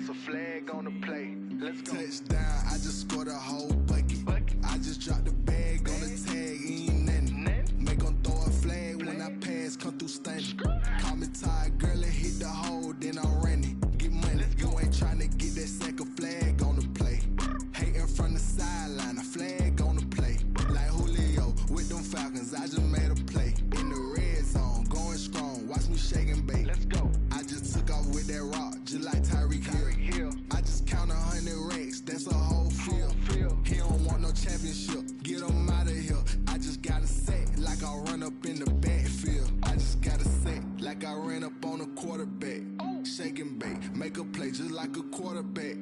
That's a flag on the play. Let's go. Touchdown, I just scored a whole bucket. I just dropped the bag on the tag, ain't nothing. Make 'em throw a flag when I pass, come through stunning. Call me tired, girl, and hit the hole, then I'm running. Get money, you ain't tryna get that second flag on the play. Hating from the sideline, a flag on the play. Like Julio with them Falcons, I just made a play. In the red zone, going strong, watch me shake and bake. Let's go. I just took off with that rock, just like Tyreek Hill. I just count 100 racks, that's a whole field. He don't want no championship, get him out of here. I just got a set, like I run up in the backfield. I just got a set, like I ran up on a quarterback. Shake and bake, make a play just like a quarterback.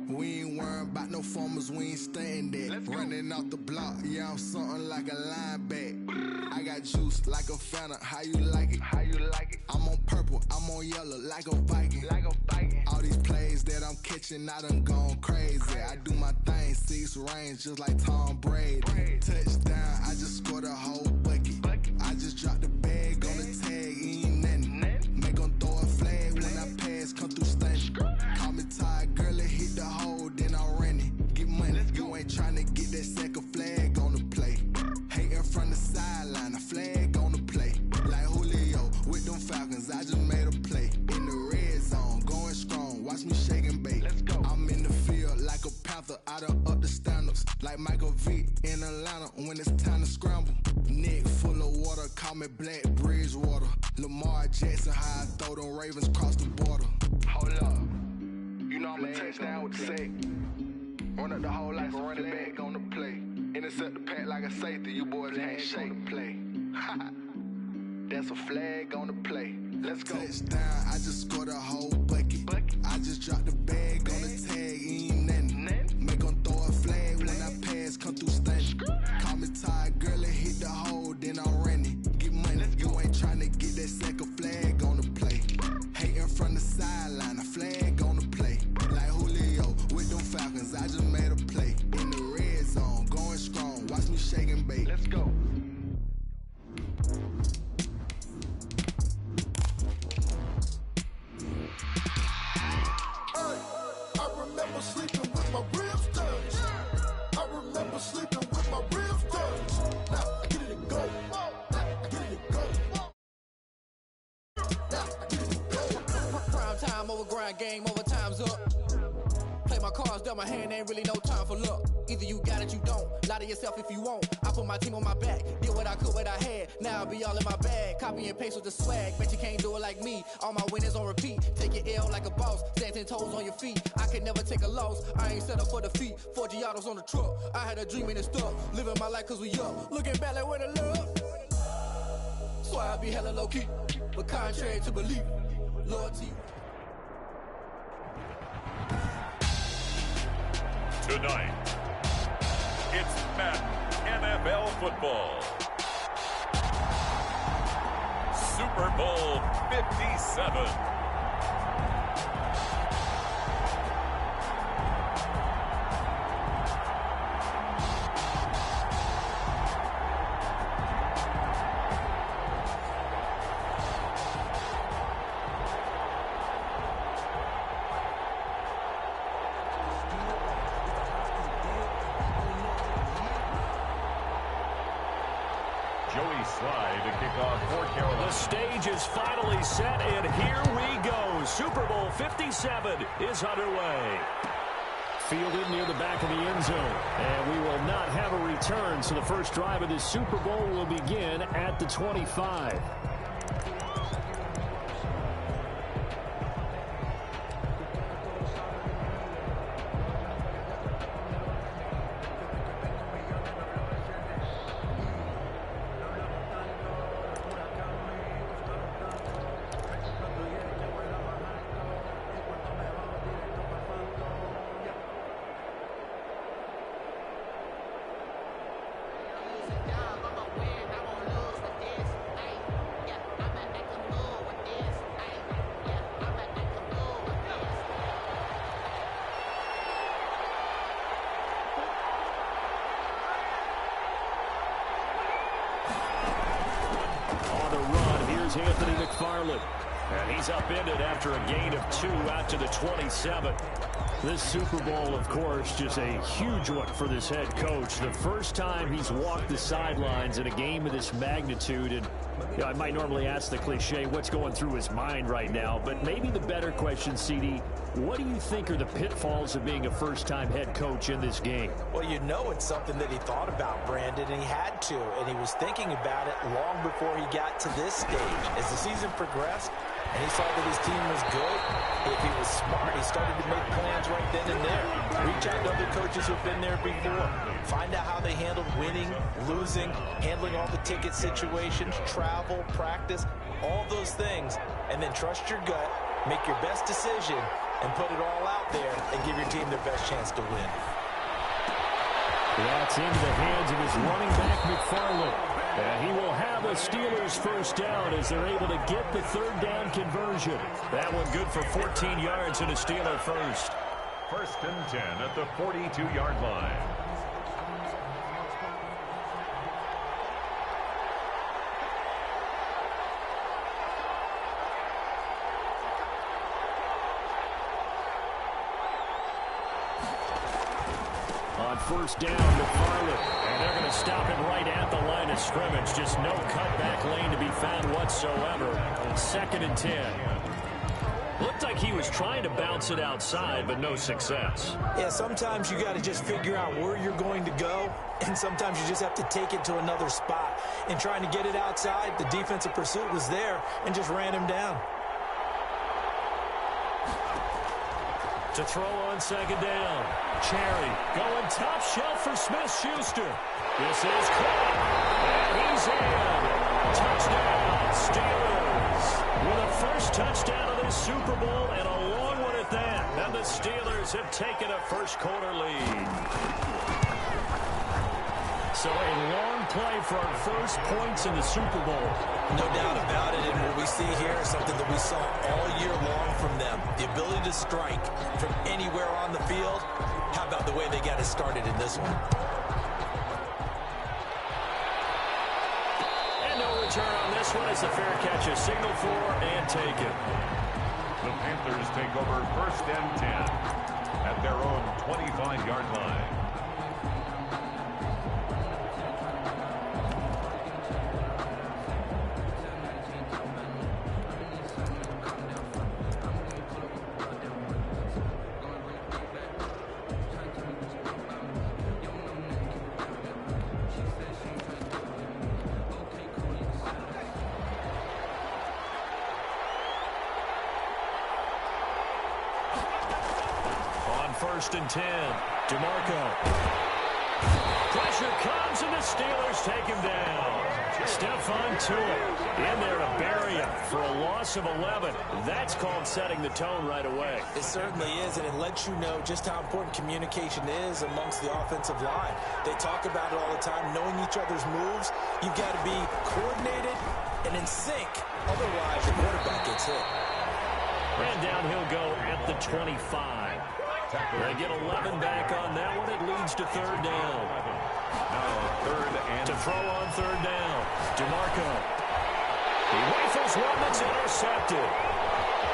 We ain't worrying about no formers, we ain't staying there. Running off the block, yeah, I'm something like a linebacker. I got juice like a Fanta, how you like it? How you like it? I'm on purple, I'm on yellow, like a Viking. Like a Viking. All these plays that I'm catching, I done gone crazy. I do my thing, 6 range, just like Tom Brady. Touchdown, I just scored a whole bucket. I just dropped the bag on the tag, ain't nothing. Make 'em throw a flag when I pass, come through stunning. Call me tired, girl, and hit the hole, then I'm running. Get money, you ain't tryna get that second flag on the play. Hating from the sideline, a flag on the play. Like Julio with them Falcons, I just made a play. In the red zone, going strong, watch me shake and bake. Let's go. I'm in the field like a Panther, I done up the standards. Like Michael Vick in Atlanta when it's time to scramble. Neck full of water, call me Black Bridgewater. Lamar Jackson, how I throw them Ravens cross the border. Hold up. You know I'm a touchdown with the sack. Run up the whole like a running back on the play. Intercept the pack like a safety, you boys can't shake the play. That's a flag on the play. Let's go. Touchdown, I just scored a whole bucket. I just dropped the bag on the tag, ain't nothing. Make 'em throw a flag when I pass, come through stunning. Call me tired, girl, and hit the hole, then I'm running. Get money, you ain't tryna get that second flag on the play. Hating from the sideline, a flag on the play. Like Julio with them Falcons, I just made a play. In the red zone, going strong, watch me shake and bake. Let's go. I remember sleeping with my ribs touched. I remember sleeping with my ribs touched. Now I get it to go. Now I get it to go. Now I get it to go. Prime time over grind game, overtime's up. Play my cards, dealt my hand, ain't really no time for luck. Either you got it, you don't. Lie to yourself if you won't. I put my team on my back, did what I could, what I had. Now I'll be all in my bag. Copy and paste with the swag. Bet you can't do it like me. All my winners on repeat. Take your L like a boss. Stand 10 toes on your feet. I can never take a loss. I ain't set up for defeat. 4 Giottos on the truck. I had a dream and it stuck. Living my life cause we up. Looking back like where the love. So I be hella low key. But contrary to belief, loyalty. Tonight, it's Madden NFL football. Super Bowl 57. The stage is finally set, and here we go. Super Bowl 57 is underway. Fielded near the back of the end zone. And we will not have a return, so the first drive of this Super Bowl will begin at the 25. Anthony McFarland. And he's upended after a gain of 2 out to the 27. This Super Bowl, of course, just a huge one for this head coach. The first time he's walked the sidelines in a game of this magnitude. And I might normally ask the cliche, what's going through his mind right now? But maybe the better question, CD, what do you think are the pitfalls of being a first-time head coach in this game? Well, you know it's something that he thought about, Brandon, and he had to. And he was thinking about it long before he got to this stage. As the season progressed, and he saw that his team was good, if he was smart, he started to make plans right then and there. Reach out to other coaches who've been there before. Find out how they handled winning, losing, handling all the ticket situations, travel, practice, all those things. And then trust your gut, make your best decision, and put it all out there and give your team their best chance to win. That's into the hands of his running back, McFarland. And he will have a Steelers first down as they're able to get the third down conversion. That one good for 14 yards and a Steeler first. 1st and 10 at the 42-yard line. On first down, McFarland. And they're going to stop him right at the line of scrimmage. Just no cutback lane to be found whatsoever. 2nd and 10. Looked like he was trying to bounce it outside, but no success. Yeah, sometimes you got to just figure out where you're going to go, and sometimes you just have to take it to another spot. And trying to get it outside, the defensive pursuit was there and just ran him down. To throw on 2nd down. Cherry going top shelf for Smith-Schuster. This is caught. And he's in. Touchdown, Steelers. With a first touchdown of this Super Bowl and a long one at that. And the Steelers have taken a first-quarter lead. So a long play for our first points in the Super Bowl. No doubt about it, and what we see here is something that we saw all year long from them. The ability to strike from anywhere on the field. How about the way they got it started in this one? And no return on this one as the fair catch is signaled for and taken. The Panthers take over 1st and 10 at their own 25-yard line. On 1st and 10, DeMarco. Pressure comes and the Steelers take him down. Stephon Tuitt in there to bury him for a loss of 11. That's called setting the tone right away. It certainly is, and it lets you know just how important communication is amongst the offensive line. They talk about it all the time, knowing each other's moves. You've got to be coordinated and in sync. Otherwise, the quarterback gets hit. And down he'll go at the 25. They get 11 back on that one. It leads to 3rd down. Now 3rd and... To throw on 3rd down. DeMarco. He rifles one that's intercepted.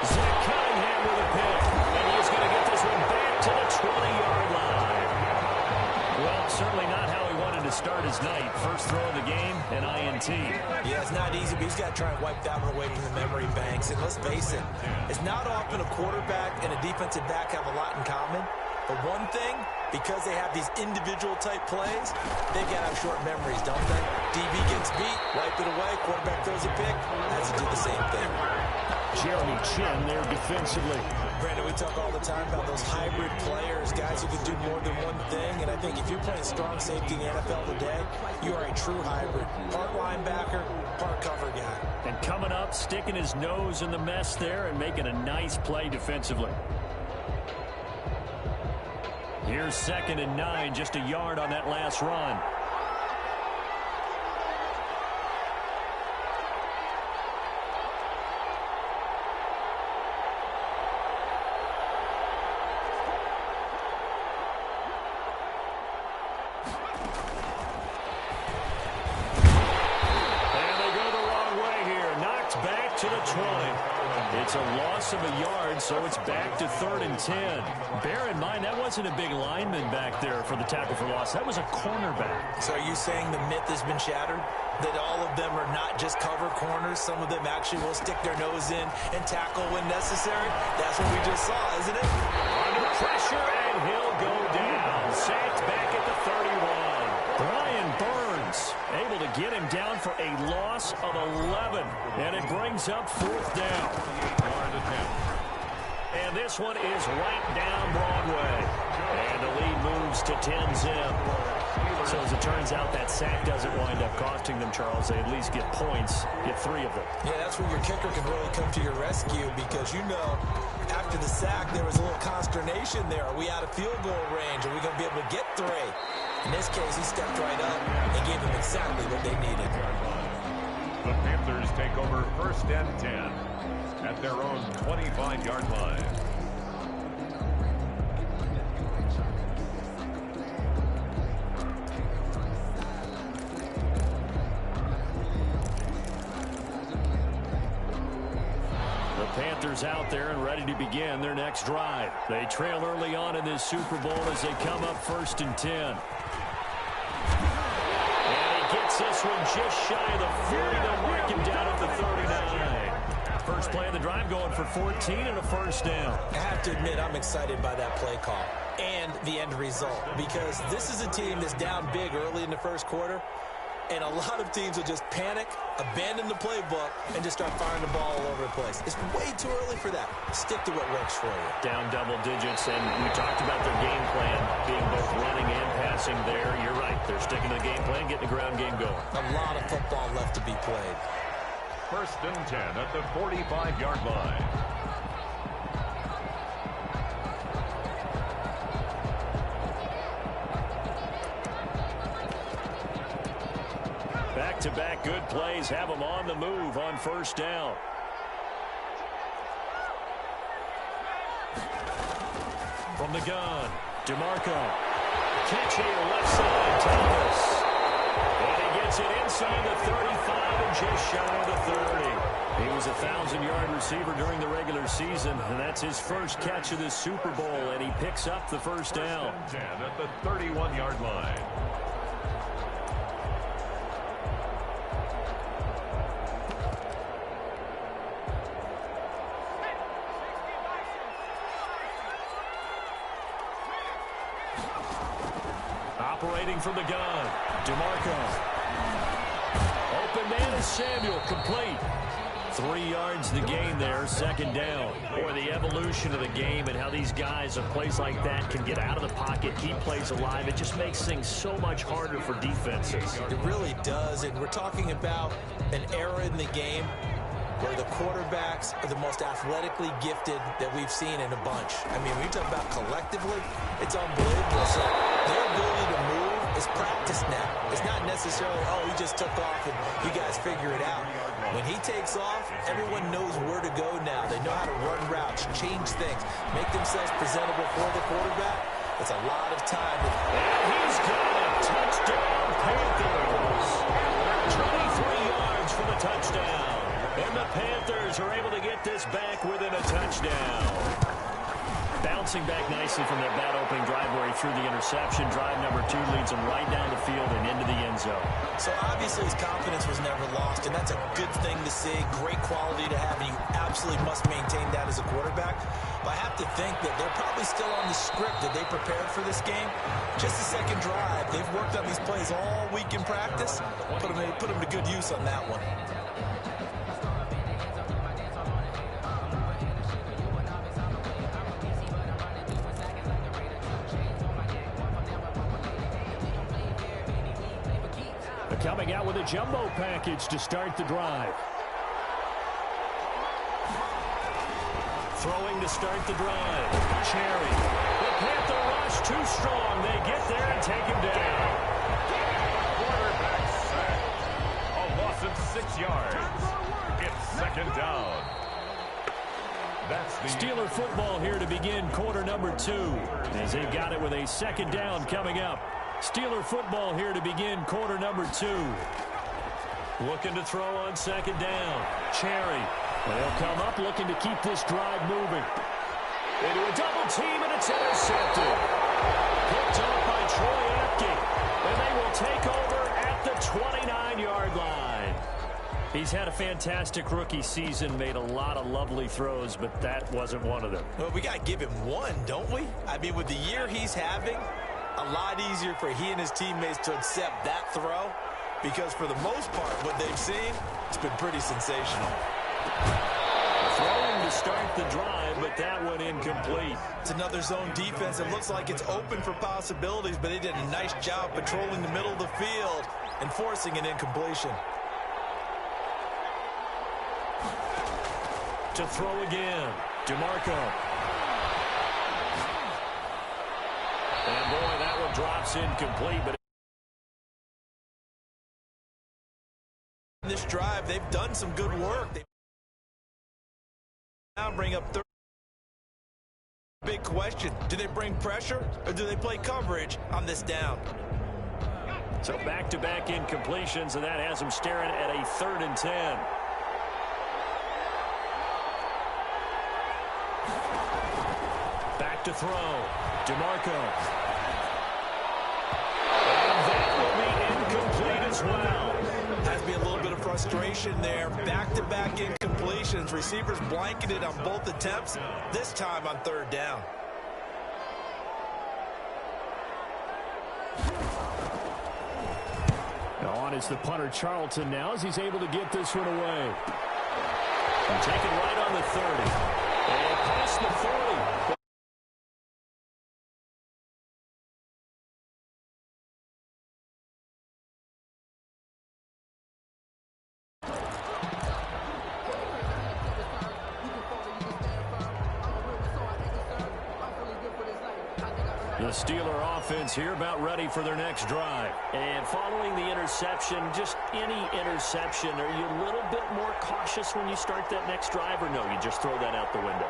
Zach Cunningham with a pick. And he's going to get this one back to the 20-yard line. Well, certainly not how he wanted to start his night. First throw of the game, an INT. Yeah, it's not easy, but he's got to try and wipe that one away from the memory banks. And let's face it, it's not often a quarterback and a defensive back have a lot in common. But one thing, because they have these individual type plays, they've got to have short memories, don't they? DB gets beat, wipe it away, quarterback throws a pick, has to do the same thing. Jeremy Chin there defensively. Brandon, we talk all the time about those hybrid players, guys who can do more than one thing. And I think if you're playing strong safety in the NFL today, you are a true hybrid. Part linebacker, part cover guy. And coming up, sticking his nose in the mess there and making a nice play defensively. Here's 2nd and 9, just a yard on that last run. loss of a yard, so it's back to 3rd and 10. Bear in mind, that wasn't a big lineman back there for the tackle for loss. That was a cornerback. So are you saying the myth has been shattered? That all of them are not just cover corners? Some of them actually will stick their nose in and tackle when necessary? That's what we just saw, isn't it? Under pressure, and he'll go down. Sacked back at the 31. Brian Burns able to get him down for a loss of 11. And it brings up 4th down. And this one is right down Broadway. And the lead moves to 10-zip. So as it turns out, that sack doesn't wind up costing them, Charles. They at least get points, get 3 of them. Yeah, that's where your kicker can really come to your rescue because, you know, after the sack, there was a little consternation there. Are we out of field goal range? Are we going to be able to get 3? In this case, he stepped right up and gave them exactly what they needed. The Panthers take over 1st and 10 at their own 25-yard line. Panthers out there and ready to begin their next drive. They trail early on in this Super Bowl as they come up 1st and 10. And he gets this one just shy of the 40. They'll mark him down at the 39. First play of the drive going for 14 and a 1st down. I have to admit, I'm excited by that play call and the end result because this is a team that's down big early in the 1st quarter. And a lot of teams will just panic, abandon the playbook, and just start firing the ball all over the place. It's way too early for that. Stick to what works for you. Down double digits, and we talked about their game plan being both running and passing there. You're right. They're sticking to the game plan, getting the ground game going. A lot of football left to be played. 1st and 10 at the 45-yard line. Back-to-back good plays have them on the move on 1st down. From the gun, DeMarco. Catch here, left side, Thomas. And he gets it inside the 35 and just shy of the 30. He was a 1,000-yard receiver during the regular season, and that's his first catch of this Super Bowl, and he picks up the 1st down. 10 at the 31-yard line. Operating from the gun, DeMarco. Open man is Samuel, complete. 3 yards the gain there, 2nd down. Boy, the evolution of the game and how these guys at plays like that can get out of the pocket, keep plays alive. It just makes things so much harder for defenses. It really does, and we're talking about an era in the game where the quarterbacks are the most athletically gifted that we've seen in a bunch. I mean, when you talk about collectively, it's unbelievable. So their ability to move is practiced now. It's not necessarily, oh, he just took off and you guys figure it out. When he takes off, everyone knows where to go now. They know how to run routes, change things, make themselves presentable for the quarterback. It's a lot of time. And he's got a touchdown, Panthers. 23 yards for the touchdown. And the Panthers are able to get this back within a touchdown. Bouncing back nicely from that bad opening drive where he threw the interception. Drive number 2 leads him right down the field and into the end zone. So obviously his confidence was never lost, and that's a good thing to see. Great quality to have, and you absolutely must maintain that as a quarterback. But I have to think that they're probably still on the script that they prepared for this game. Just the 2nd drive. They've worked on these plays all week in practice. Put them to good use on that one. Coming out with a jumbo package to start the drive. Throwing to start the drive. Cherry. The Panther rush too strong. They get there and take him down. Quarterback sack. A loss of 6 yards. It's 2nd down. That's the Steeler football here to begin quarter number 2. As they've got it with a 2nd down coming up. Steeler football here to begin quarter number 2. Looking to throw on 2nd down. Cherry And they'll come up looking to keep this drive moving. Into a double team, and it's intercepted. Picked up by Troy Apke. And they will take over at the 29-yard line. He's had a fantastic rookie season, made a lot of lovely throws, but that wasn't one of them. Well, we got to give him one, don't we? I mean, with the year he's having, a lot easier for he and his teammates to accept that throw, because for the most part, what they've seen, it's been pretty sensational. Throwing to start the drive, but that one incomplete. It's another zone defense. It looks like it's open for possibilities, but they did a nice job patrolling the middle of the field and forcing an incompletion. To throw again, DeMarco. And boy, that one drops incomplete. But in this drive, they've done some good work. They now bring up third. Big question, do they bring pressure or do they play coverage on this down? So back-to-back incompletions, and that has them staring at a 3rd and 10. Back to throw. DeMarco. And that will be incomplete as well. Has to be a little bit of frustration there. Back-to-back incompletions. Receivers blanketed on both attempts, this time on 3rd down. On is the punter Charlton now as he's able to get this one away. And take it right on the 30. And past the 40. The Steeler offense here about ready for their next drive. And following the interception, just any interception, are you a little bit more cautious when you start that next drive, or no, you just throw that out the window?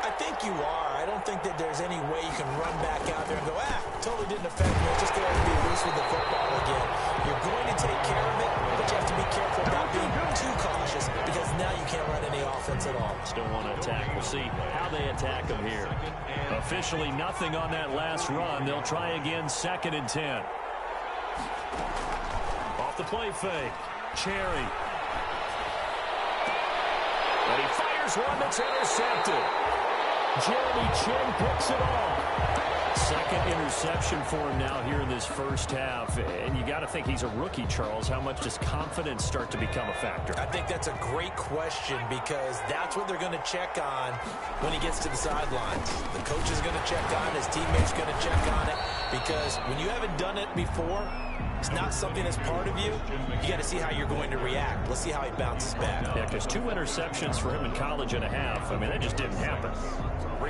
I think you are. I don't think that there's any way you can run back out there and go, totally didn't affect me. Just go ahead and be loose with the football again. You're going to take care of it, but you have to be careful about being too cautious because now you can't run any offense at all. Still want to attack. We'll see how they attack them here. Officially nothing on that last run. They'll try again, 2nd and 10. Off the play fake. Cherry. And he fires one that's intercepted. Jeremy Chin picks it off. 2nd interception for him now here in this first half. And you got to think he's a rookie, Charles. How much does confidence start to become a factor? I think that's a great question because that's what they're going to check on when he gets to the sidelines. The coach is going to check on, his teammates going to check on it because when you haven't done it before, it's not something that's part of you. You got to see how you're going to react. Let's see how he bounces back. Yeah, because 2 interceptions for him in college and a half. I mean, that just didn't happen.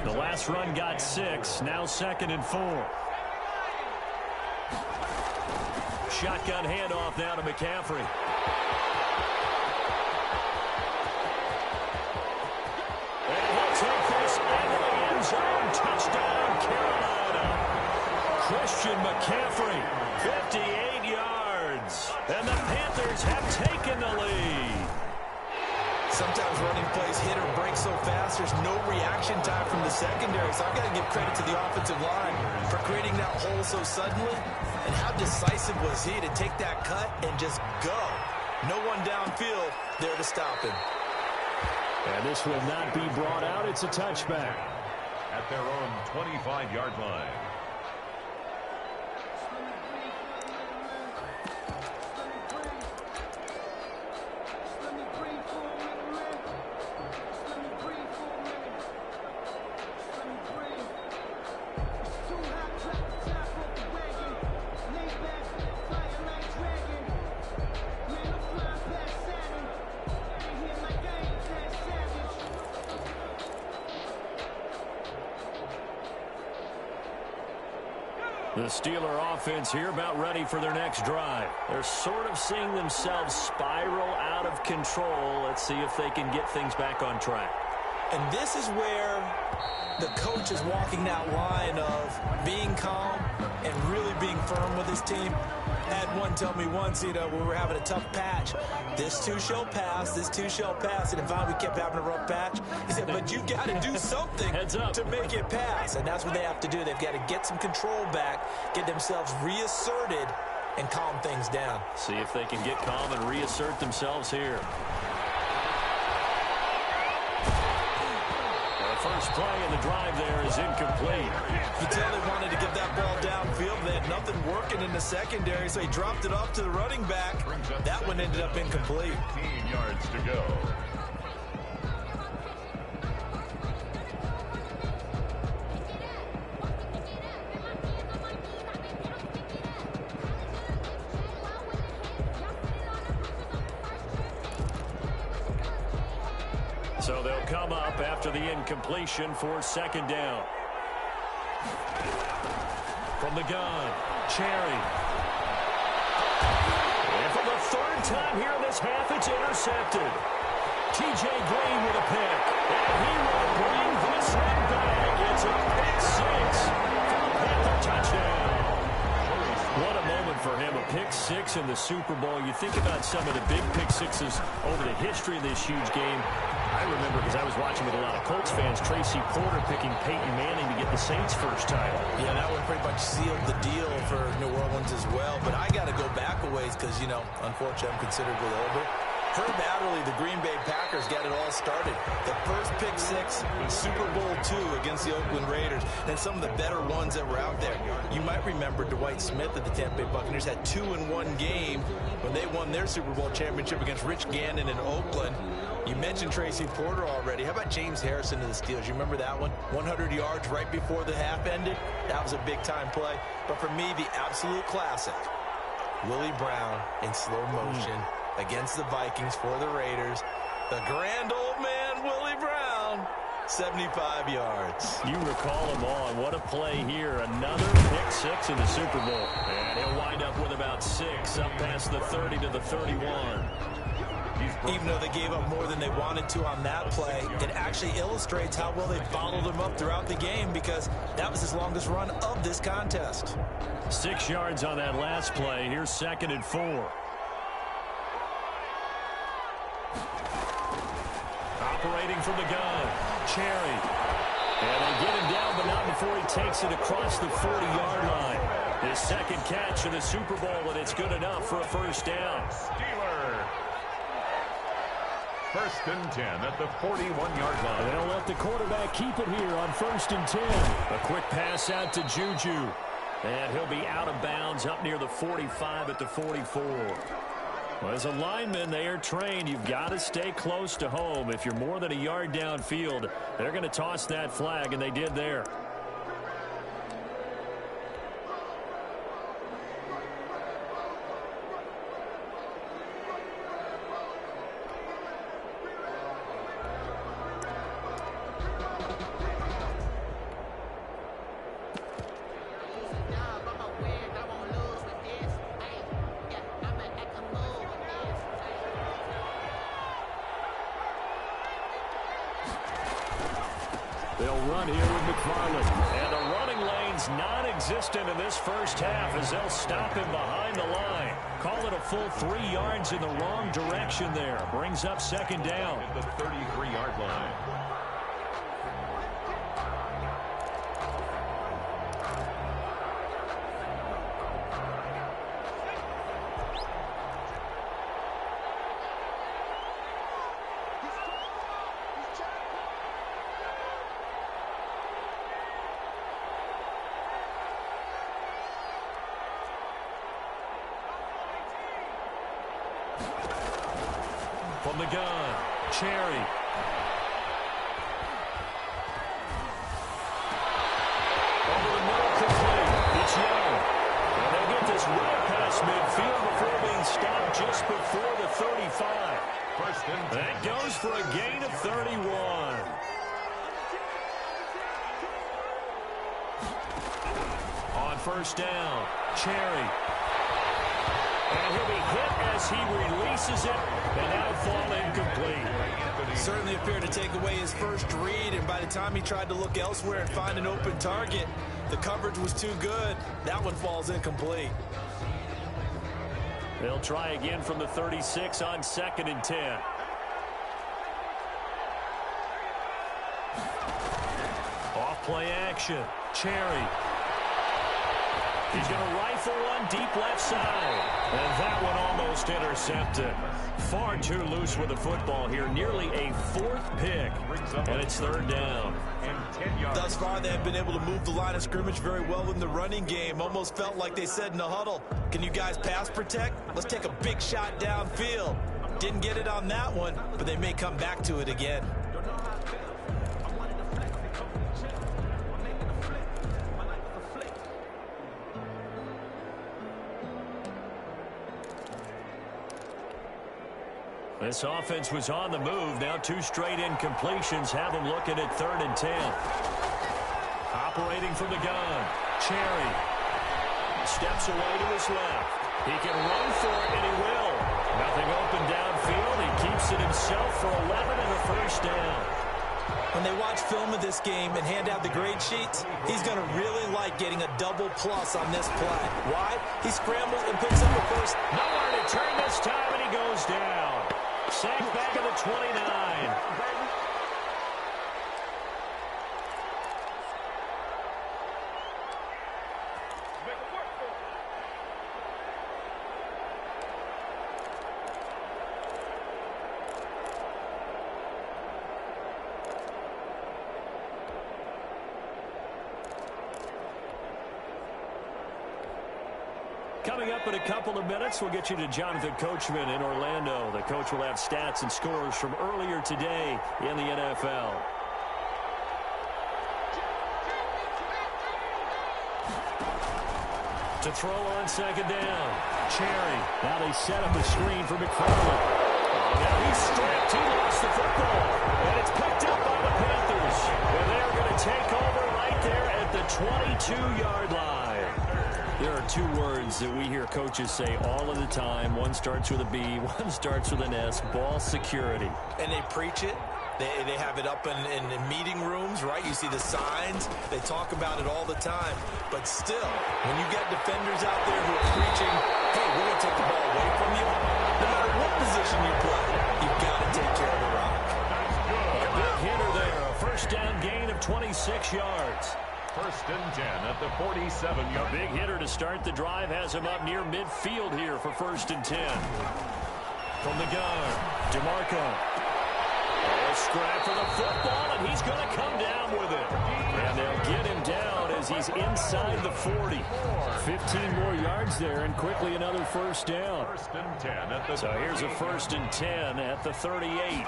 The last run got 6. Now 2nd and 4. Shotgun handoff now to McCaffrey. And he'll take this into the end zone. Touchdown, Carolina. Christian McCaffrey, 58 yards. And the Panthers have taken the lead. Sometimes running plays hit or break so fast, there's no reaction time from the secondary. So I've got to give credit to the offensive line for creating that hole so suddenly. And how decisive was he to take that cut and just go? No one downfield there to stop him. And this will not be brought out. It's a touchback. At their own 25-yard line. The Steeler offense here about ready for their next drive. They're sort of seeing themselves spiral out of control. Let's see if they can get things back on track. And this is where the coach is walking that line of being calm and really being firm with his team. Had one tell me once, we were having a tough patch. This too shall pass, this too shall pass. And finally we kept having a rough patch. He said, but you got to do something to make it pass. And that's what they have to do. They've got to get some control back, get themselves reasserted, and calm things down. See if they can get calm and reassert themselves here. The first play in the drive there is incomplete. You tell they wanted to get that ball downfield. They had nothing working in the secondary, so he dropped it off to the running back. That one ended up incomplete. 15 yards to go. So they'll come up after the incompletion for second down. From the gun, Cherry. And for the third time here in this half, it's intercepted. T.J. Green with a pick. And he will bring this one back. It's a pick six for the Panther touchdown. What a moment for him, a pick six in the Super Bowl. You think about some of the big pick sixes over the history of this huge game. I remember, because I was watching with a lot of Colts fans, Tracy Porter picking Peyton Manning to get the Saints' first title. Yeah, that one pretty much sealed the deal for New Orleans as well. But I got to go back a ways because, unfortunately, I'm considerably older. Herb Adderley, the Green Bay Packers, got it all started. The first pick six, Super Bowl II against the Oakland Raiders, and some of the better ones that were out there. You might remember Dwight Smith of the Tampa Bay Buccaneers had 2-in-1 game when they won their Super Bowl championship against Rich Gannon in Oakland. You mentioned Tracy Porter already. How about James Harrison to the Steelers? You remember that one? 100 yards right before the half ended? That was a big-time play. But for me, the absolute classic, Willie Brown in slow motion against the Vikings for the Raiders. The grand old man, Willie Brown, 75 yards. You recall them all, and what a play here. Another pick six in the Super Bowl. And he'll wind up with about 6 up past the 30 to the 31. Even though they gave up more than they wanted to on that play, it actually illustrates how well they followed him up throughout the game, because that was his longest run of this contest. 6 yards on that last play. Here's 2nd and 4. Operating from the gun, Cherry. And they get him down, but not before he takes it across the 40-yard line. His second catch in the Super Bowl, and it's good enough for a first down. Steeler. 1st and 10 at the 41-yard line. They'll let the quarterback keep it here on 1st and 10. A quick pass out to Juju. And he'll be out of bounds up near the 45 at the 44. Well, as a lineman, they are trained. You've got to stay close to home. If you're more than a yard downfield, they're going to toss that flag, and they did there. They'll run here with McFarland. And the running lane's non-existent in this first half as they'll stop him behind the line. Call it a full 3 yards in the wrong direction there. Brings up 2nd down. At the 33-yard line. From the gun, Cherry. Over the middle, complete. It's Young. And they get this right past midfield before being stopped just before the 35. 1st and 10. That goes for a gain of 31. On 1st down, Cherry. And he'll be hit as he releases it, and that'll fall incomplete. Certainly appeared to take away his first read, and by the time he tried to look elsewhere and find an open target, the coverage was too good. That one falls incomplete. They'll try again from the 36 on 2nd and 10. Off play action. Cherry. He's going to rifle one deep left side. And that one almost intercepted. Far too loose with the football here. Nearly a 4th pick. And it's 3rd down. Thus far, they have been able to move the line of scrimmage very well in the running game. Almost felt like they said in the huddle, can you guys pass protect? Let's take a big shot downfield. Didn't get it on that one, but they may come back to it again. This offense was on the move. Now 2 straight incompletions have them looking at 3rd and 10. Operating from the gun. Cherry steps away to his left. He can run for it, and he will. Nothing open downfield. He keeps it himself for 11 and a 1st down. When they watch film of this game and hand out the grade sheets, he's going to really like getting a double plus on this play. Why? He scrambles and picks up a first. Nowhere to turn this time, and he goes down. Sacked back at the 29. Coming up in a couple of minutes, we'll get you to Jonathan Coachman in Orlando. The coach will have stats and scores from earlier today in the NFL. To throw on 2nd down. Cherry. Now they set up a screen for McFarland. Now he's stripped. He lost the football. And it's picked up by the Panthers. And they're going to take over right there at the 22-yard line. There are 2 words that we hear coaches say all of the time. One starts with a B, one starts with an S. Ball security. And they preach it. They have it up in meeting rooms, right? You see the signs. They talk about it all the time. But still, when you get defenders out there who are preaching, hey, we're going to take the ball away from you, no matter what position you play, you've got to take care of the rock. A big hitter there. A 1st down gain of 26 yards. 1st and 10 at the 47-yard. Big hitter to start the drive has him up near midfield here for 1st and 10. From the gun, DeMarco. A scrap for the football, and he's going to come down with it. And they'll get him down as he's inside the 40. 15 more yards there, and quickly another 1st down. 1st and 10 at the So here's a 1st and 10 at the 38.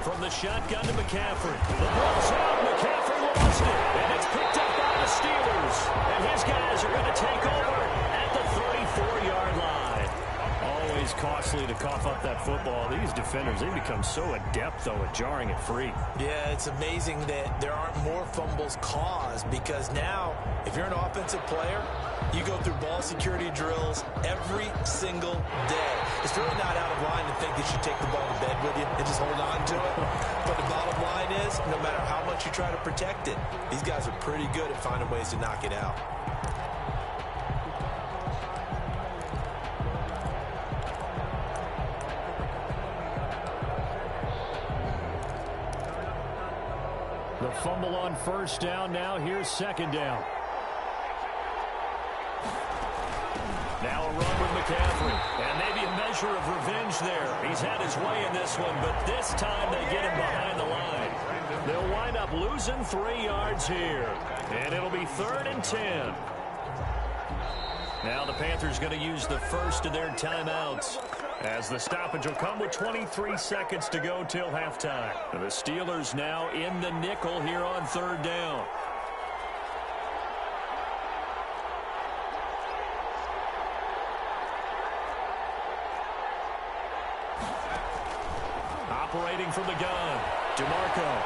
From the shotgun to McCaffrey. The ball's out. McCaffrey lost it. And it's picked up by the Steelers. And his guys are going to take over at the 34-yard line. Always costly to cough up that football. These defenders, they become so adept, though, at jarring it free. Yeah, it's amazing that there aren't more fumbles caused because now, if you're an offensive player, you go through ball security drills every single day. It's really not out of line to think you should take the ball to bed with you and just hold on to it. But the bottom line is, no matter how much you try to protect it, these guys are pretty good at finding ways to knock it out. The fumble on 1st down. Now here's 2nd down. Now a run with McCaffrey. And maybe a measure of revenge there. He's had his way in this one, but this time they get him behind the line. They'll wind up losing 3 yards here. And it'll be 3rd and 10. Now the Panthers going to use the first of their timeouts, as the stoppage will come with 23 seconds to go till halftime. The Steelers now in the nickel here on 3rd down. Operating from the gun, DeMarco.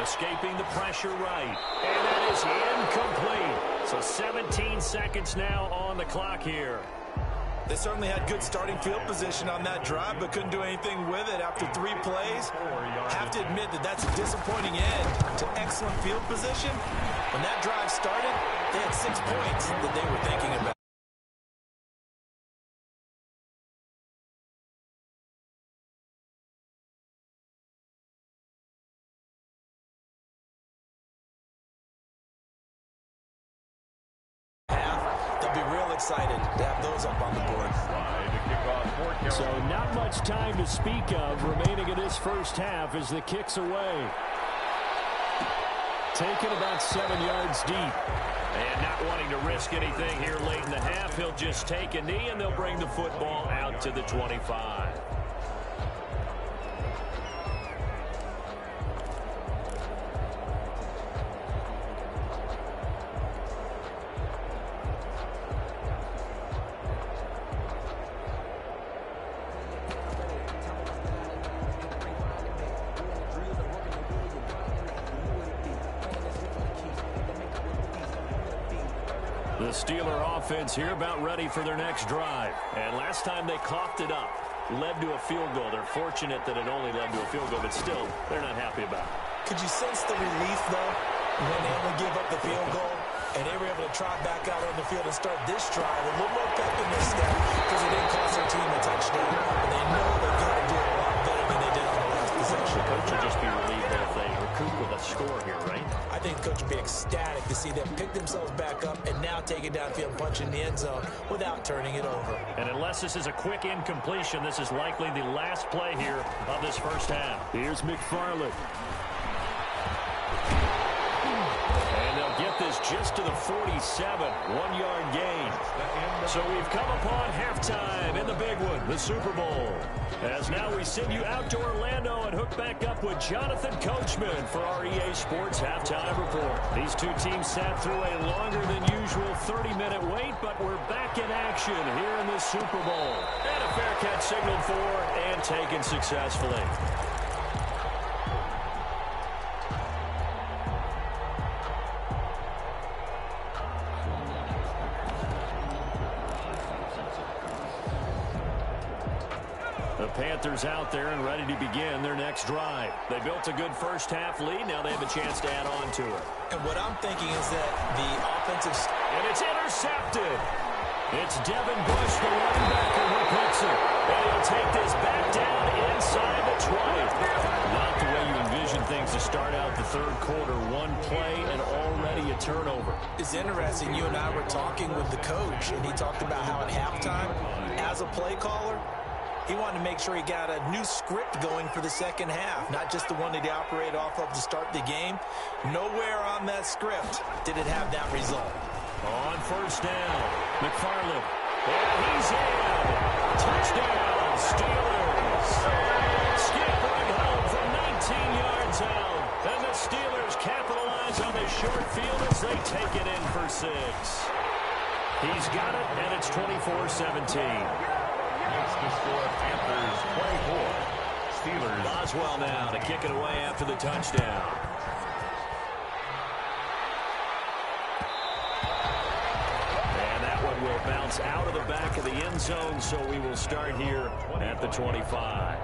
Escaping the pressure right. And that is incomplete. So 17 seconds now on the clock here. They certainly had good starting field position on that drive, but couldn't do anything with it after 3 plays. Have to admit that that's a disappointing end to excellent field position. When that drive started, they had 6 points that they were thinking about. excited to have those up on the board. So not much time to speak of remaining in this first half as the kick's away. Taken about 7 yards deep. And not wanting to risk anything here late in the half, he'll just take a knee and they'll bring the football out to the 25. The Steeler offense here about ready for their next drive. And last time they coughed it up, led to a field goal. They're fortunate that it only led to a field goal, but still, they're not happy about it. Could you sense the relief, though, when they only give up the field goal and they were able to trot back out on the field and start this drive a little more pep in their step because it didn't cost their team a touchdown. And they know they're going to do a lot better than they did on the last possession. The coach will just be relieved that if they recoup with a score here, right? I think the coach would be ecstatic to see them pick themselves back up and now take it downfield and punch in the end zone without turning it over. And unless this is a quick incompletion, this is likely the last play here of this first half. Here's McFarland. And they'll get this just to the 47, 1-yard gain. So we've come upon halftime in the big one, the Super Bowl. As now we send you out to Orlando and hook back up with Jonathan Coachman for our EA Sports Halftime Report. These two teams sat through a longer than usual 30-minute wait, but we're back in action here in the Super Bowl. And a fair catch signaled for and taken successfully. The Panthers out there and ready to begin their next drive. They built a good first half lead. Now they have a chance to add on to it. And what I'm thinking is that the offensive... And it's intercepted. It's Devin Bush, the running back, who picks it. And he'll take this back down inside the 20. Not the way you envision things to start out the third quarter. One play and already a turnover. It's interesting. You and I were talking with the coach, and he talked about how at halftime, as a play caller, he wanted to make sure he got a new script going for the second half, not just the one that he operated off of to start the game. Nowhere on that script did it have that result. On first down, McFarland. And he's in. Touchdown, Steelers. Scampering home from 19 yards out. And the Steelers capitalize on the short field as they take it in for 6. He's got it, and it's 24-17. Makes the score Panthers 24. Steelers. Boswell now to kick it away after the touchdown. And that one will bounce out of the back of the end zone, so we will start here at the 25.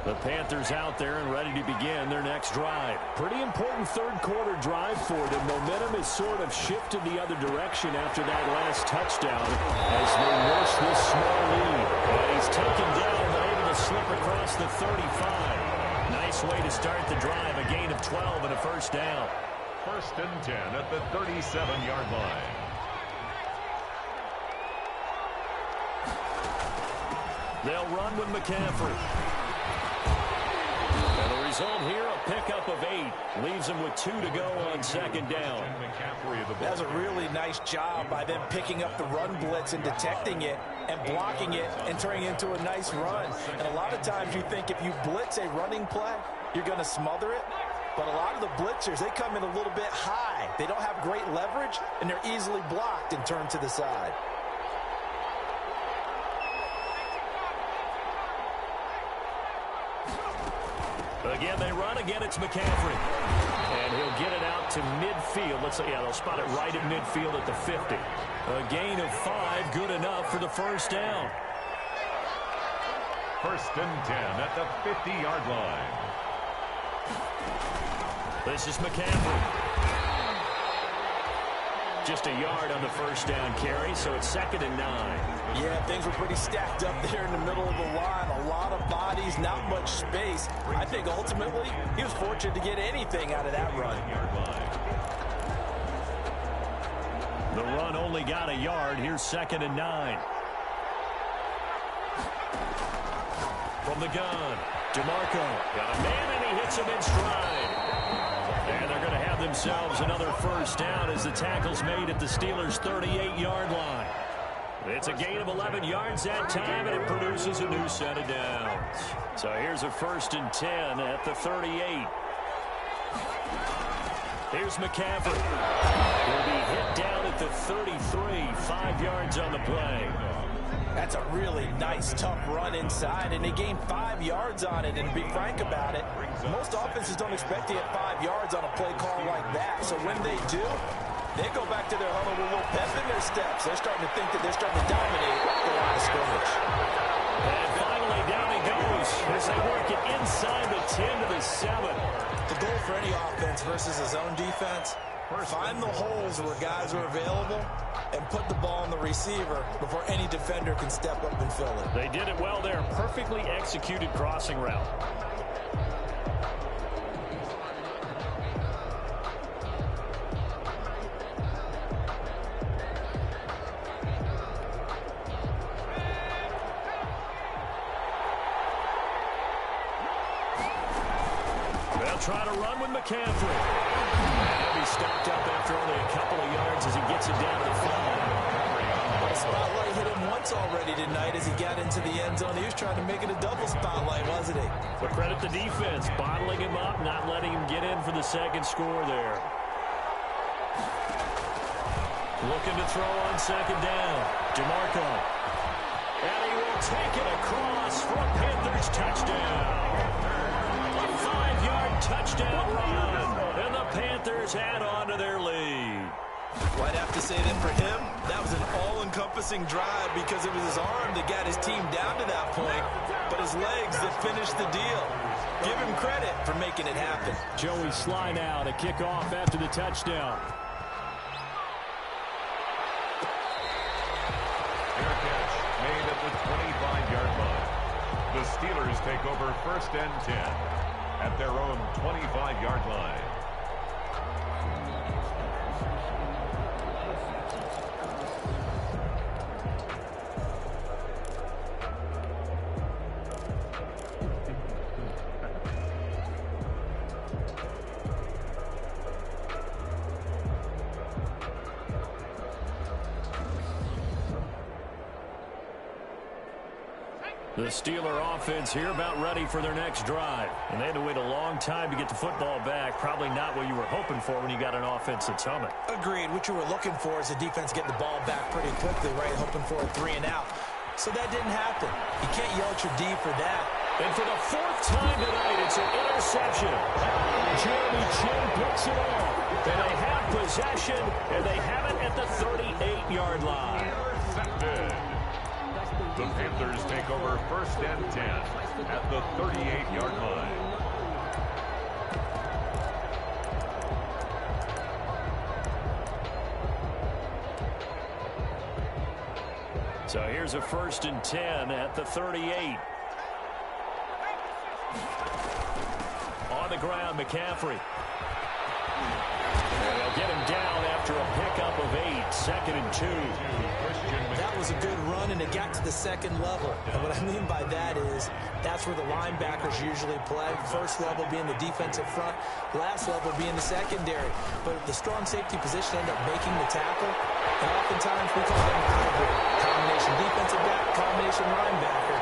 The Panthers out there and ready to begin their next drive. Pretty important third quarter drive for them. Momentum has sort of shifted the other direction after that last touchdown as they nurse this small lead. And he's taken down but able to slip across the 35. Nice way to start the drive. A gain of 12 and a first down. First and 10 at the 37-yard line. They'll run with McCaffrey. And the result here, a pickup of 8. Leaves them with 2 to go on second down. That's a really nice job by them picking up the run blitz and detecting it and blocking it and turning it into a nice run. And a lot of times you think if you blitz a running play, you're going to smother it. But a lot of the blitzers, they come in a little bit high. They don't have great leverage, and they're easily blocked and turned to the side. Again, they run. Again, it's McCaffrey. And he'll get it out to midfield. Let's say, yeah, they'll spot it right at midfield at the 50. A gain of 5, good enough for the first down. First and 10 at the 50-yard line. This is McCaffrey. Just a yard on the first down carry, so it's 2nd and 9. Yeah, things were pretty stacked up there in the middle of the line. A lot of bodies, not much space. I think ultimately he was fortunate to get anything out of that run. The run only got a yard. Here's 2nd and 9. From the gun, DeMarco got a man, and he hits him in stride. And they're going to have themselves another first down as the tackle's made at the Steelers' 38-yard line. It's a gain of 11 yards that time, and it produces a new set of downs. So here's a 1st and 10 at the 38. Here's McCaffrey. He'll be hit down at the 33, 5 yards on the play. That's a really nice, tough run inside, and they gained 5 yards on it. And to be frank about it, most offenses don't expect to get 5 yards on a play call like that. So when they do, they go back to their huddle with a little pep in their steps. They're starting to think that they're starting to dominate the line of scrimmage. And finally, down he goes as they work it inside the 10 to the 7. The goal for any offense versus a zone defense, find the holes where guys are available and put the ball on the receiver before any defender can step up and fill it. They did it well there. Perfectly executed crossing route. They'll try to run with McCaffrey. He'll be stopped up after only a couple of yards as he gets it down to the 5. The spotlight hit him once already tonight as he got into the end zone. He was trying to make it a double spotlight, wasn't he? But credit the defense, bottling him up, not letting him get in for the second score there. Looking to throw on 2nd down. DeMarco. And he will take it across for a Panthers touchdown. A 5-yard touchdown run. And the Panthers add on to their lead. Well, I'd have to say that for him, that was an all-encompassing drive because it was his arm that got his team down to that point, but his legs that finished the deal. Give him credit for making it happen. Joey Sly now to kick off after the touchdown. Fair catch made at the 25-yard line. The Steelers take over 1st and 10 at their own 25-yard line. The Steeler offense here about ready for their next drive. And they had to wait a long time to get the football back. Probably not what you were hoping for when you got an offense that's humming. Agreed. What you were looking for is the defense getting the ball back pretty quickly, right? Hoping for a 3 and out. So that didn't happen. You can't yell at your D for that. And for the 4th time tonight, it's an interception. Jeremy Chin picks it off. And they have possession, and they have it at the 38-yard line. Intercepted. The Panthers take over 1st and 10 at the 38-yard line. So here's a 1st and 10 at the 38. On the ground, McCaffrey. And they'll get him down after a pickup of 8, 2nd and 2. That was a good run, and it got to the 2nd level. And what I mean by that is that's where the linebackers usually play. First level being the defensive front, last level being the secondary. But the strong safety position ended up making the tackle, and oftentimes we call them a hybrid. Combination defensive back, combination linebacker.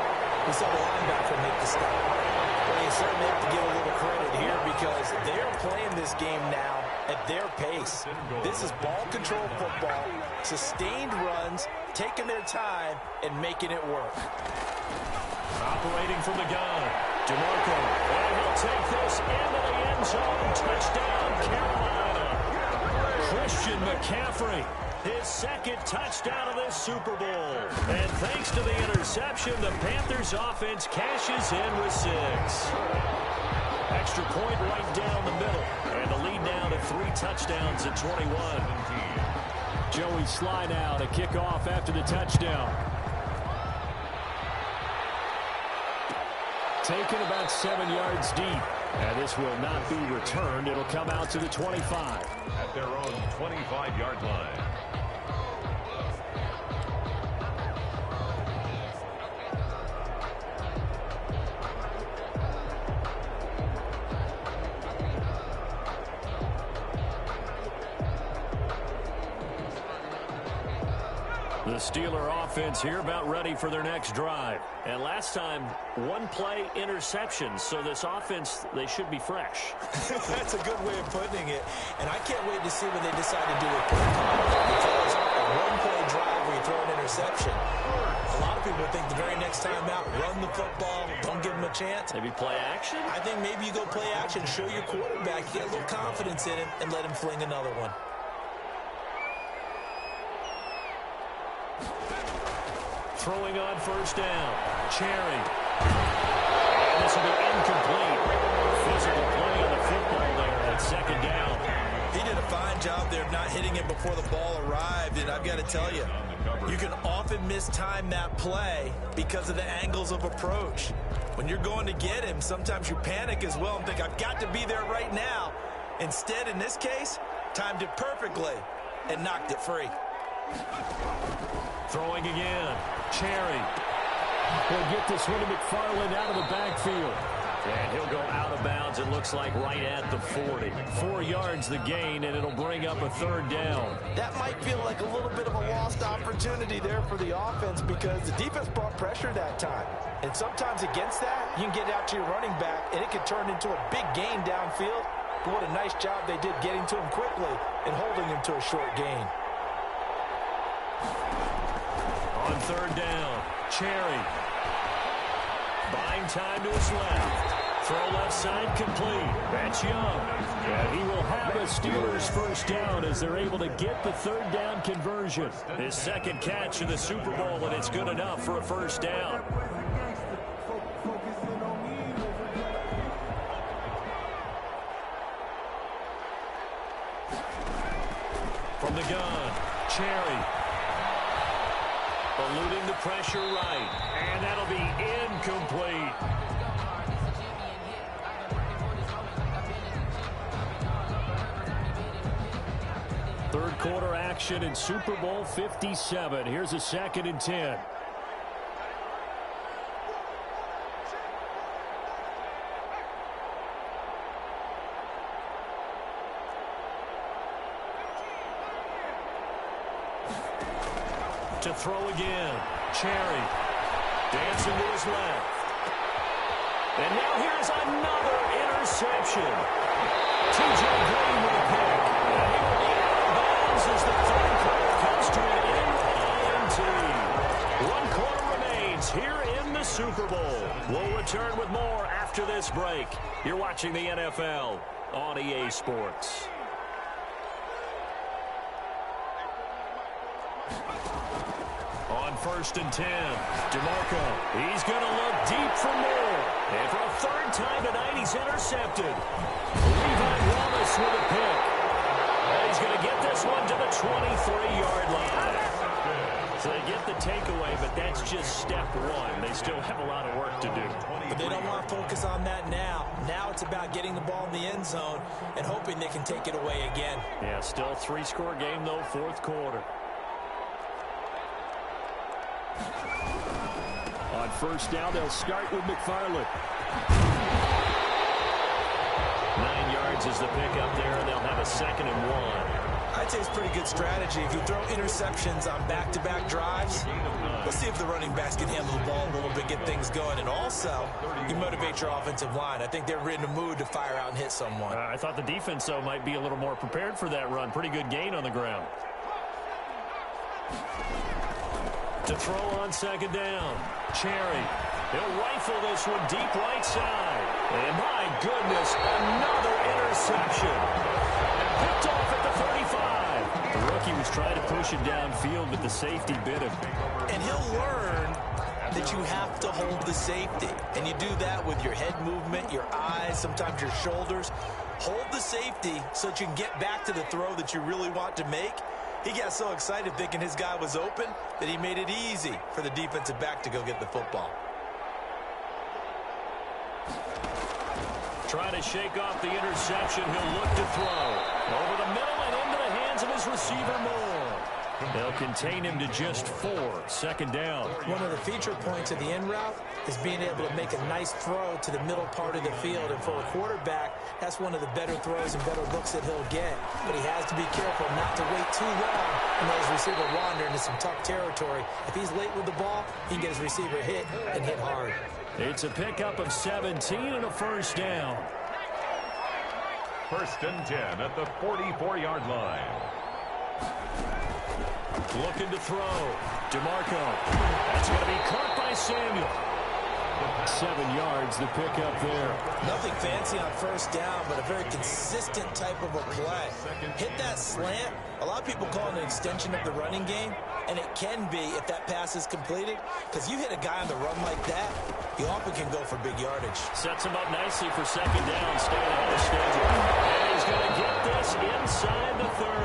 We saw the linebacker make the stop. Well, you certainly have to give a little credit here because they're playing this game now at their pace. This is ball control football, sustained runs, taking their time, and making it work. Operating from the gun, DeMarco. And he'll take this into the end zone. Touchdown, Carolina. Christian McCaffrey, his 2nd touchdown of this Super Bowl. And thanks to the interception, the Panthers offense cashes in with 6. Extra point right down the middle. And the lead now to 3 touchdowns at 21. Joey Sly now to kick off after the touchdown. Taken about 7 yards deep. And this will not be returned. It'll come out to the 25. At their own 25-yard line. The Steeler offense here about ready for their next drive. And last time, one play interception. So this offense, they should be fresh. That's a good way of putting it. And I can't wait to see what they decide to do with play calling. Because a one-play drive where you throw an interception, a lot of people think the very next time out, run the football, don't give them a chance. Maybe play action? I think maybe you go play action, show your quarterback, get a little confidence in him, and let him fling another one. Throwing on first down. Cherry. And this will be incomplete. Physical play on the football there at second down. He did a fine job there of not hitting it before the ball arrived. And I've got to tell you, you can often mistime that play because of the angles of approach. When you're going to get him, sometimes you panic as well and think, I've got to be there right now. Instead, in this case, timed it perfectly and knocked it free. Throwing again. Cherry. He'll get this one to McFarland out of the backfield. And he'll go out of bounds, it looks like, right at the 40. 4 yards the gain, and it'll bring up a third down. That might feel like a little bit of a lost opportunity there for the offense because the defense brought pressure that time. And sometimes against that, you can get out to your running back, and it could turn into a big gain downfield. But what a nice job they did getting to him quickly and holding him to a short gain. On third down, Cherry. Buying time to his left. Throw left side complete. That's Young. And he will have a Steelers first down as they're able to get the third down conversion. His second catch in the Super Bowl, and it's good enough for a first down. From the gun, Cherry. Eluding the pressure right. And that'll be incomplete. Third quarter action in Super Bowl 57. Here's a 2nd and 10. To throw again. Cherry. Dancing to his left. And now here's another interception. T.J. Green with a pick. And he will be out of bounds as the third quarter comes to an end. 1 quarter remains here in the Super Bowl. We'll return with more after this break. You're watching the NFL on EA Sports. On 1st and 10, DeMarco. He's going to look deep for more. And for a third time tonight, he's intercepted. Levi Wallace with a pick. And he's going to get this one to the 23-yard line. So they get the takeaway, but that's just step one. They still have a lot of work to do. But they don't want to focus on that now. Now it's about getting the ball in the end zone and hoping they can take it away again. Yeah, still a 3-score game, though, 4th quarter. On first down, they'll start with McFarland. 9 yards is the pickup there, and they'll have a 2nd and 1. I'd say it's pretty good strategy. If you throw interceptions on back-to-back drives, let's see if the running backs can handle the ball a little bit, get things going. And also, you motivate your offensive line. I think they're in a mood to fire out and hit someone. I thought the defense, though, might be a little more prepared for that run. Pretty good gain on the ground. To throw on 2nd down, Cherry. He'll rifle this one deep right side. And my goodness, another interception. Picked off at the 35. The rookie was trying to push him downfield, but the safety bit him. And he'll learn that you have to hold the safety. And you do that with your head movement, your eyes, sometimes your shoulders. Hold the safety so that you can get back to the throw that you really want to make. He got so excited thinking his guy was open that he made it easy for the defensive back to go get the football. Trying to shake off the interception. He'll look to throw. Over the middle and into the hands of his receiver, Moore. They'll contain him to just 4. Second down. One of the feature points of the in route is being able to make a nice throw to the middle part of the field. And for a quarterback, that's one of the better throws and better looks that he'll get. But he has to be careful not to wait too long and let his receiver wander into some tough territory. If he's late with the ball, he can get his receiver hit and hit hard. It's a pickup of 17 and a first down. First and 10 at the 44-yard line. Looking to throw. DeMarco. That's going to be caught by Samuel. 7 yards, the pickup there. Nothing fancy on first down, but a very consistent type of a play. Hit that slant. A lot of people call it an extension of the running game, and it can be if that pass is completed, because you hit a guy on the run like that, he often can go for big yardage. Sets him up nicely for second down, staying ahead of schedule. And he's going to get this inside the 30.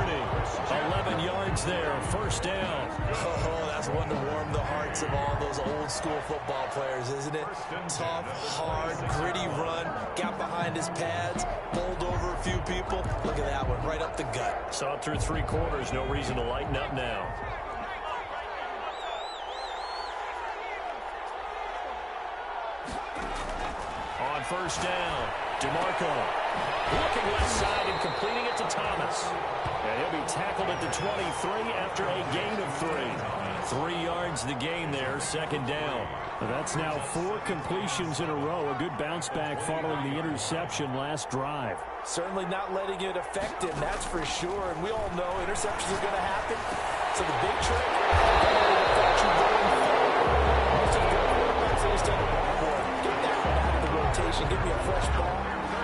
11 yards there, first down. Oh, that's one to warm the hearts of all those old school football players, isn't it? Tough, hard, gritty run, got behind his pads, bowled over a few people. Look at that one, right up the gut. Saw it through 3 quarters, no reason to lighten up now. On first down, DeMarco looking left side and completing it to Thomas. And he'll be tackled at the 23 after a gain of 3. 3 yards the gain there, second down. That's now 4 completions in a row. A good bounce back following the interception last drive. Certainly not letting it affect him, that's for sure. And we all know interceptions are going to happen. So the big trick, don't let it affect you going forward. Most of the good quarterbacks, they just take a ball board, get that one out of the rotation, give me a fresh ball,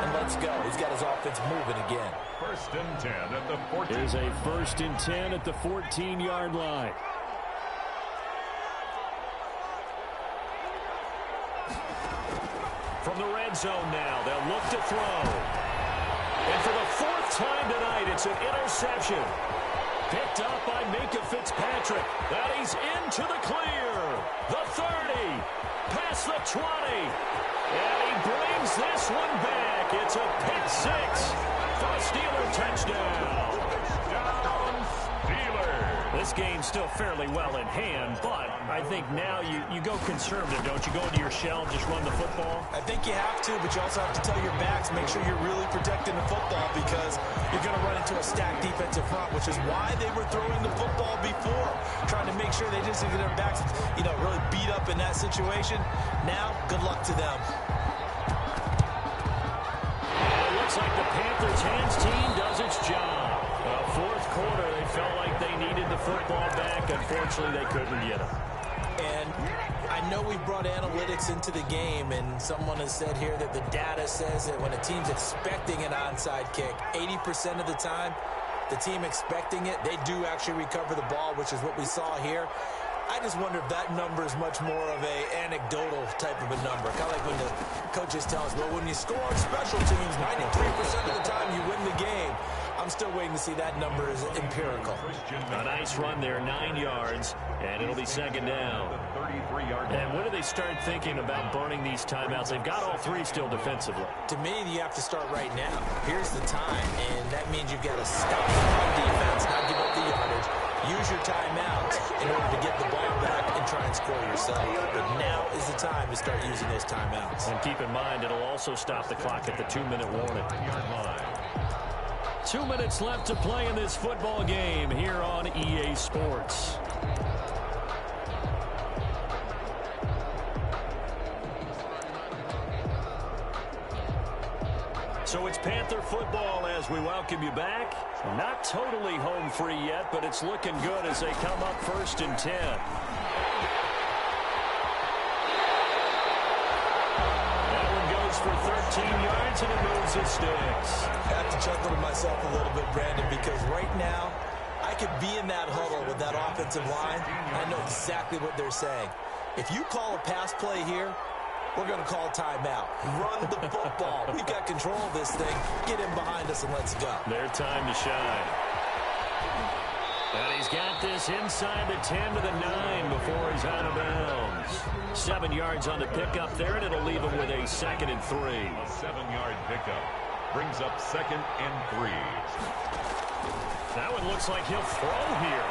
and let's go. He's got his offense moving again. First and 10 at the 14. Here's a first and 10 at the 14-yard line. From the red zone now, they'll look to throw. And for the 4th time tonight, it's an interception. Picked up by Minka Fitzpatrick. That he's into the clear. The 30. Past the 20. And he brings this one back. It's a pick 6 for a Steeler touchdown. Touchdown, Steelers. This game's still fairly well in hand, but I think now you go conservative, don't you? Go into your shell, just run the football? I think you have to, but you also have to tell your backs, make sure you're really protecting the football because you're going to run into a stacked defensive front, which is why they were throwing the football before, trying to make sure they just get their backs, really beat up in that situation. Now, good luck to them. And it looks like the Panthers' hands team does its job. 4th quarter, they felt like they needed the football back. Unfortunately, they couldn't get it. And I know we brought analytics into the game, and someone has said here that the data says that when a team's expecting an onside kick, 80% of the time, the team expecting it, they do actually recover the ball, which is what we saw here. I just wonder if that number is much more of a anecdotal type of a number. Kind of like when the coaches tell us, well, when you score on special teams, 93% of the time you win the game. I'm still waiting to see that number is empirical. A nice run there, 9 yards, and it'll be second down. And when do they start thinking about burning these timeouts? They've got all 3 still defensively. To me, you have to start right now. Here's the time, and that means you've got to stop on defense, not give up the yardage. Use your timeouts in order to get the ball back and try and score yourself. But now is the time to start using those timeouts. And keep in mind, it'll also stop the clock at the 2-minute warning. 2 minutes left to play in this football game here on EA Sports. So it's Panther football as we welcome you back. Not totally home free yet, but it's looking good as they come up first and 10. That one goes for 13 yards and it moves the sticks. I have to chuckle to myself a little bit, Brandon, because right now I could be in that huddle with that offensive line. I know exactly what they're saying. If you call a pass play here, we're going to call timeout. Run the football. We've got control of this thing. Get in behind us and let's go. Their time to shine. And he's got this inside the 10 to the 9 before he's out of bounds. 7 yards on the pickup there, and it'll leave him with a 2nd and 3. A 7-yard pickup brings up 2nd and 3. That one looks like he'll throw here.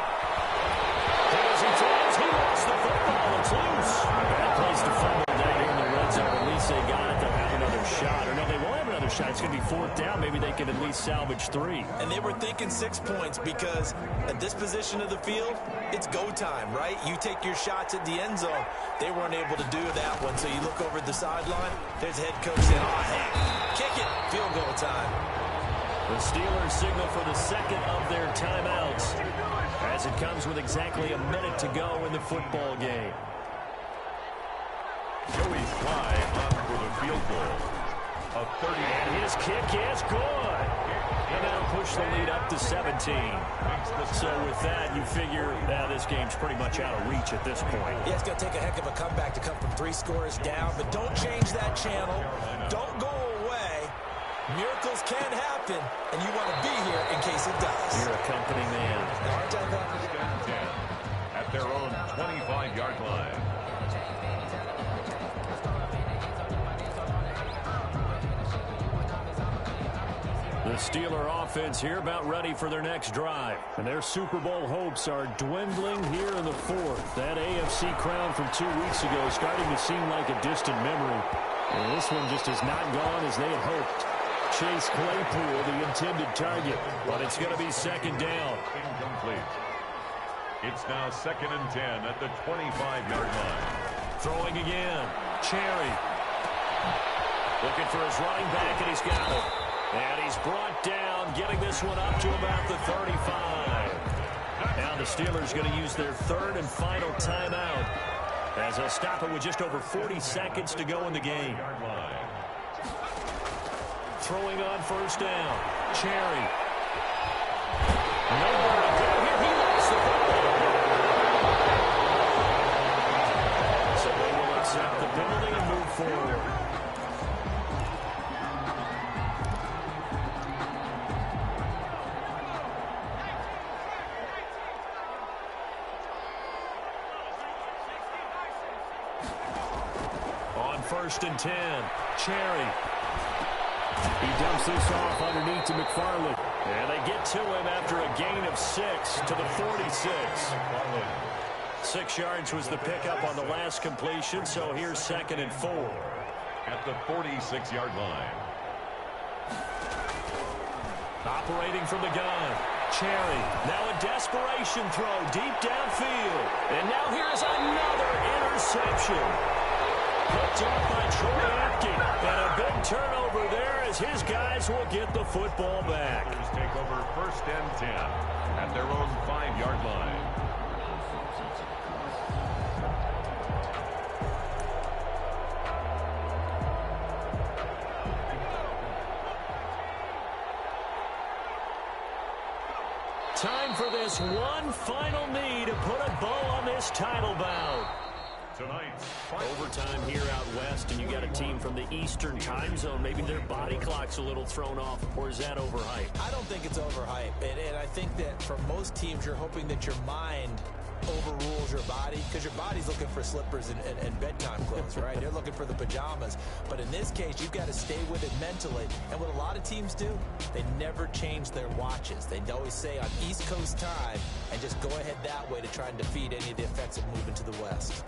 As he throws, he lost the football. It's loose. Bad place to fumble down here in the red zone. At least they got it. They'll have another shot. Or no, they won't have another shot. It's going to be 4th down. Maybe they can at least salvage 3. And they were thinking 6 points because at this position of the field, it's go time, right? You take your shots at the end zone. They weren't able to do that one. So you look over at the sideline. There's head coach saying, oh, heck, kick it. Field goal time. The Steelers signal for the 2nd of their timeouts as it comes with exactly a minute to go in the football game. Joey Sly on for the field goal. A 30. And his kick is good. And that'll push the lead up to 17. So with that, you figure this game's pretty much out of reach at this point. Yeah, it's going to take a heck of a comeback to come from 3 scores down, but don't change that channel. Don't go away. Miracles can happen, and you want to be here in case it does. You're a company man. At their own 25-yard line. The Steeler offense here about ready for their next drive. And their Super Bowl hopes are dwindling here in the 4th. That AFC crown from 2 weeks ago is starting to seem like a distant memory. And this one just has not gone as they had hoped. Chase Claypool, the intended target, but it's going to be 2nd down. Incomplete. It's now 2nd and 10 at the 25-yard line. Throwing again. Cherry. Looking for his running back, and he's got it. And he's brought down, getting this one up to about the 35. Now the Steelers going to use their 3rd and final timeout as they'll stop it with just over 40 seconds to go in the game. Throwing on 1st down. Cherry. Nowhere to go here. He lost the football. So they will accept the penalty and move forward. On 1st and 10. Cherry. He dumps this off underneath to McFarland. And they get to him after a gain of 6 to the 46. 6 yards was the pickup on the last completion, so here's 2nd and 4. At the 46-yard line. Operating from the gun. Cherry. Now a desperation throw deep downfield. And now here's another interception. Picked off by Troy Apke. And a big turnover there as his guys will get the football back. Take over 1st and 10 at their own 5-yard line. Time for this one final knee to put a bow on this title bout. Tonight's overtime here out west, and you got a team from the Eastern time zone. Maybe their body clock's a little thrown off, or is that overhyped? I don't think it's overhyped, and I think that for most teams, you're hoping that your mind overrules your body, because your body's looking for slippers and bedtime clothes, right? They're looking for the pajamas. But in this case, you've got to stay with it mentally. And what a lot of teams do, they never change their watches. They always say on East Coast time, and just go ahead that way to try and defeat any of the effects of moving to the West.